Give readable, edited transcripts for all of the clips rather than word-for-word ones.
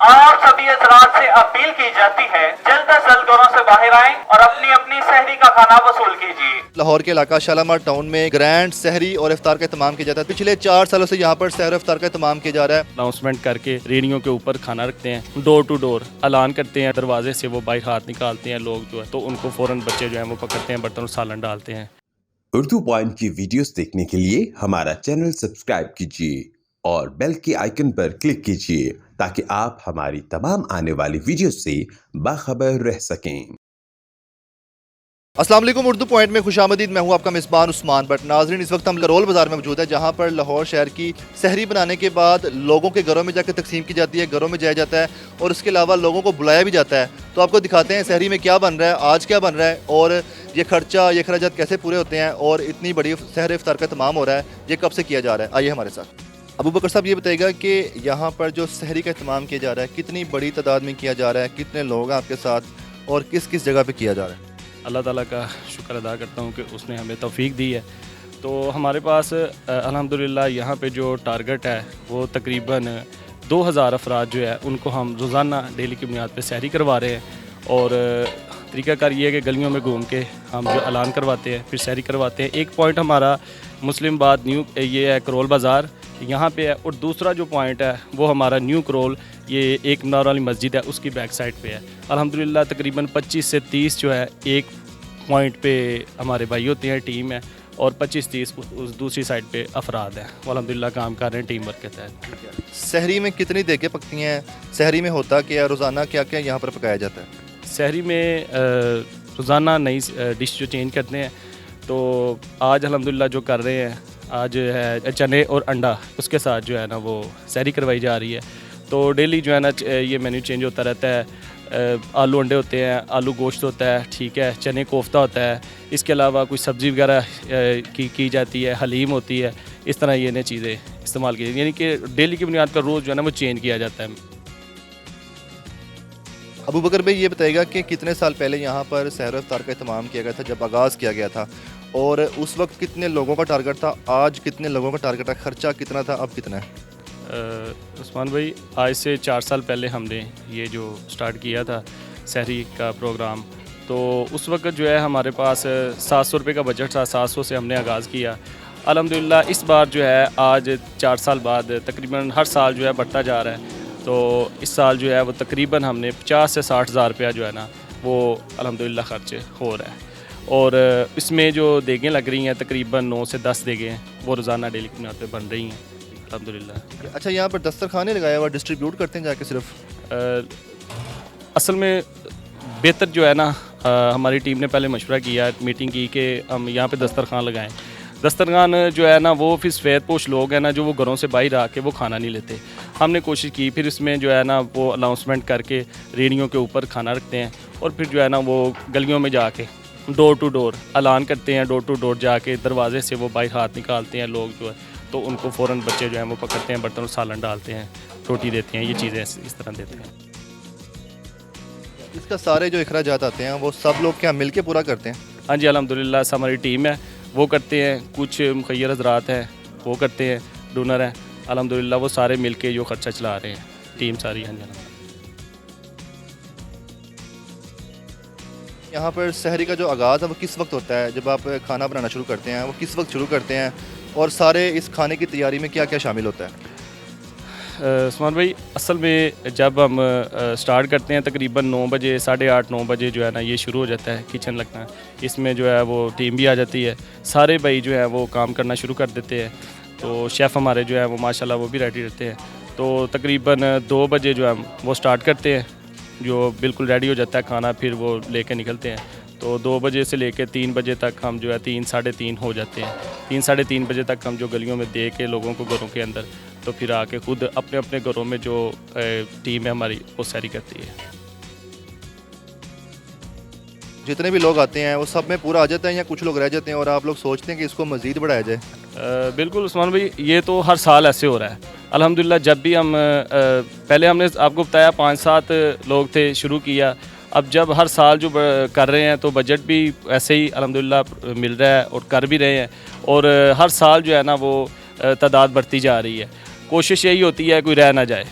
और सभी हजरात से अपील की जाती है जल्द अज जल्द घरों से बाहर आएं और अपनी अपनी सहरी का खाना वसूल कीजिए। लाहौर के इलाका शालामार टाउन में ग्रैंड सहरी और इफ्तार का इत्माम किया जाता है। पिछले 4 सालों से यहाँ पर सहर इफ्तार का इत्माम किया जा रहा है। अनाउंसमेंट करके रेडियो के ऊपर खाना रखते हैं, डोर टू डोर ऐलान करते हैं, दरवाजे से वो बाहर हाथ निकालते हैं लोग जो है, तो उनको फ़ौरन बच्चे जो हैं वो पकड़ते हैं, बर्तन और सालन डालते हैं। उर्दू पॉइंट की वीडियोस देखने के लिए हमारा चैनल सब्सक्राइब कीजिए और बेल के आइकन पर क्लिक कीजिए ताकि आप हमारी तमाम आने वाली वीडियो से बाखबर रह सकें। अस्सलाम वालेकुम, उर्दू पॉइंट में खुशामदीद। मैं हूं आपका मेज़बान उस्मान भट्ट। नाज़रीन, इस वक्त हम करोल बाज़ार में मौजूद है जहां पर लाहौर शहर की सहरी बनाने के बाद लोगों के घरों में जाकर तकसीम की जाती है, घरों में जाया जाता है और उसके अलावा लोगों को बुलाया भी जाता है। तो आपको दिखाते हैं सहरी में क्या बन रहा है, आज क्या बन रहा है और ये खर्चा, ये खराजात कैसे पूरे होते हैं और इतनी बड़ी सहर इफ्तार का तमाम हो रहा है, ये कब से किया जा रहा है। आइए हमारे साथ। अबू बकर साहब, ये बताइएगा कि यहाँ पर जो सहरी का इत्माम किया जा रहा है कितनी बड़ी तादाद में किया जा रहा है, कितने लोग हैं आपके साथ और किस किस जगह पर किया जा रहा है। अल्लाह ताला का शुक्र अदा करता हूँ कि उसने हमें तौफीक दी है। तो हमारे पास अल्हम्दुलिल्लाह यहाँ पे जो टारगेट है वो तकरीबन 2000 अफराद जो है उनको हम रोज़ाना डेली की बुनियाद पे सहरी करवा रहे हैं। और तरीक़ाकार ये है कि गलियों में घूम के हम जो ऐलान करवाते हैं, फिर सहरी करवाते हैं। एक पॉइंट हमारा मुस्लिमाबाद न्यू ये है करोल बाज़ार यहाँ पे है, और दूसरा जो पॉइंट है वो हमारा न्यू करोल, ये एक मीनार वाली मस्जिद है उसकी बैक साइड पे है। अल्हम्दुलिल्लाह तकरीबन 25 से 30 जो है एक पॉइंट पे हमारे भाई होते हैं, टीम है, और 25-30 उस दूसरी साइड पे अफराद हैं। अल्हम्दुलिल्लाह काम कर रहे हैं टीम वर्क के तहत। सहरी में कितनी देगें पकती हैं, सहरी में होता क्या, रोज़ाना क्या क्या यहाँ पर पकाया जाता है। सहरी में रोज़ाना नई डिश जो चेंज करते हैं, तो आज अल्हम्दुलिल्लाह जो कर रहे हैं, आज है चने और अंडा, उसके साथ जो है ना वो सहरी करवाई जा रही है। तो डेली जो है ना ये मेन्यू चेंज होता रहता है। आलू अंडे होते हैं, आलू गोश्त होता है, ठीक है, चने कोफ्ता होता है, इसके अलावा कुछ सब्ज़ी वगैरह की जाती है, हलीम होती है। इस तरह ये नई चीज़ें इस्तेमाल की, यानी कि डेली की बुनियाद पर रोज़ जो है ना वो चेंज किया जाता है। अबू बकर भाई, ये बताइएगा कि कितने साल पहले यहाँ पर सहर इफ्तार का इत्माम किया गया था, जब आगाज़ किया गया था, और उस वक्त कितने लोगों का टारगेट था, आज कितने लोगों का टारगेट है, खर्चा कितना था, अब कितना है। उस्मान भाई, आज से 4 साल पहले हमने ये जो स्टार्ट किया था सहरी का प्रोग्राम, तो उस वक्त जो है हमारे पास 700 रुपये का बजट था। 700 से हमने आगाज़ किया। अल्हम्दुलिल्लाह इस बार जो है आज 4 साल बाद तकरीबन हर साल जो है बढ़ता जा रहा है। तो इस साल जो है वो तकरीबन हमने 50 से 60 हज़ार रुपया जो है ना वो अल्हम्दुलिल्लाह खर्च हो रहा है। और इसमें जो देगें लग रही हैं तकरीबन 9 से 10 देगें हैं, वो रोज़ाना डेली की बुनियाद पे बन रही हैं अल्हम्दुलिल्लाह। अच्छा, यहाँ पर दस्तरखाने लगाया हुआ डिस्ट्रीब्यूट करते हैं जाके सिर्फ। असल में बेहतर जो है ना हमारी टीम ने पहले मशवरा किया, मीटिंग की कि हम यहाँ पे दस्तरखान लगाएं। दस्तरखान जो है ना वो फिर सफ़ेद पोश लोग हैं ना जो वो घरों से बाहर आके वो खाना नहीं लेते। हमने कोशिश की, फिर इसमें जो है ना वो अनाउंसमेंट करके रेडियो के ऊपर खाना रखते हैं और फिर जो है ना वो गलियों में जाके डोर टू डोर ऐलान करते हैं। डोर टू डोर जाके दरवाजे से वो बाहर हाथ निकालते हैं लोग जो है, तो उनको फ़ौरन बच्चे जो हैं वो पकड़ते हैं, बर्तन और सालन डालते हैं, रोटी देते हैं, ये चीज़ें इस तरह देते हैं। इसका सारे जो अखराजात आते हैं वो सब लोग क्या मिल के पूरा करते हैं। हाँ जी, अल्हम्दुलिल्लाह हमारी टीम है वो करते हैं, कुछ मुखय्यर हज़रात हैं वो करते हैं, डोनर हैं, अल्हम्दुलिल्लाह वो सारे मिल के जो खर्चा चला रहे हैं, टीम सारी। हाँ जी। यहाँ पर सहरी का जो आगाज़ है वो किस वक्त होता है, जब आप खाना बनाना शुरू करते हैं वो किस वक्त शुरू करते हैं, और सारे इस खाने की तैयारी में क्या क्या शामिल होता है। उस्मान भाई, असल में जब हम स्टार्ट करते हैं तकरीबन 9 बजे, 8:30 9 बजे जो है ना ये शुरू हो जाता है किचन लगना। इसमें जो है वो टीम भी आ जाती है, सारे भाई जो है वो काम करना शुरू कर देते हैं। तो शेफ़ हमारे जो है वो माशाल्लाह वो भी रेडी रहते हैं। तो तकरीबन 2 बजे जो है वो स्टार्ट करते हैं, जो बिल्कुल रेडी हो जाता है खाना, फिर वो लेके निकलते हैं। तो 2 बजे से लेकर 3 बजे तक हम जो है 3 साढ़े 3 हो जाते हैं। 3 साढ़े 3 बजे तक हम जो गलियों में दे के लोगों को घरों के अंदर, तो फिर आके खुद अपने अपने घरों में जो टीम है हमारी वो सहरी करती है। जितने भी लोग आते हैं वो सब में पूरा आ जाता है या कुछ लोग रह जाते हैं और आप लोग सोचते हैं कि इसको मज़ीद बढ़ाया जाए। बिल्कुल उस्मान भाई, ये तो हर साल ऐसे हो रहा है अल्हम्दुलिल्लाह। जब भी हम पहले हमने आपको बताया 5-7 लोग थे, शुरू किया। अब जब हर साल जो कर रहे हैं तो बजट भी ऐसे ही अल्हम्दुलिल्लाह मिल रहा है और कर भी रहे हैं, और हर साल जो है ना वो तादाद बढ़ती जा रही है। कोशिश यही होती है कोई रह ना जाए,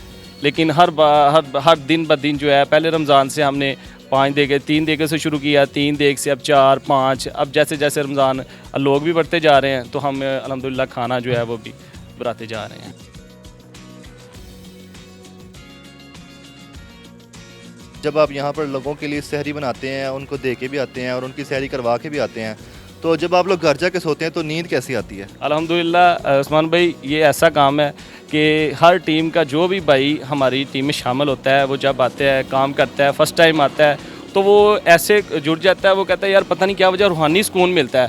लेकिन हर दिन ब दिन जो है, पहले रमज़ान से हमने 5 देगे 3 देगे से शुरू किया, 3 देग से अब 4 5, अब जैसे जैसे रमज़ान लोग भी बढ़ते जा रहे हैं तो हम अल्हम्दुलिल्लाह खाना जो है वो भी बढ़ाते जा रहे हैं। जब आप यहाँ पर लोगों के लिए सहरी बनाते हैं, उनको दे के भी आते हैं और उनकी सहरी करवा के भी आते हैं, तो जब आप लोग घर जाके सोते हैं तो नींद कैसी आती है? अल्हम्दुलिल्लाह उस्मान भाई, ये ऐसा काम है कि हर टीम का जो भी भाई हमारी टीम में शामिल होता है, वो जब आता है काम करता है, फर्स्ट टाइम आता है, तो वो ऐसे जुड़ जाता है, वो कहता है यार पता नहीं क्या वजह रूहानी सुकून मिलता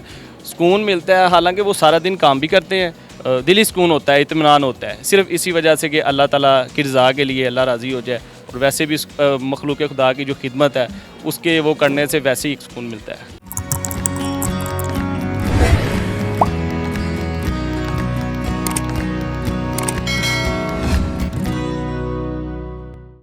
है। हालांकि वो सारा दिन काम भी करते हैं, दिली सुकून होता है, इत्मीनान होता है, सिर्फ इसी वजह से कि अल्लाह ताला की रज़ा के लिए, अल्लाह राज़ी हो जाए। और वैसे भी मखलूक खुदा की जो खिदमत है उसके वो करने से वैसे ही सुकून मिलता है।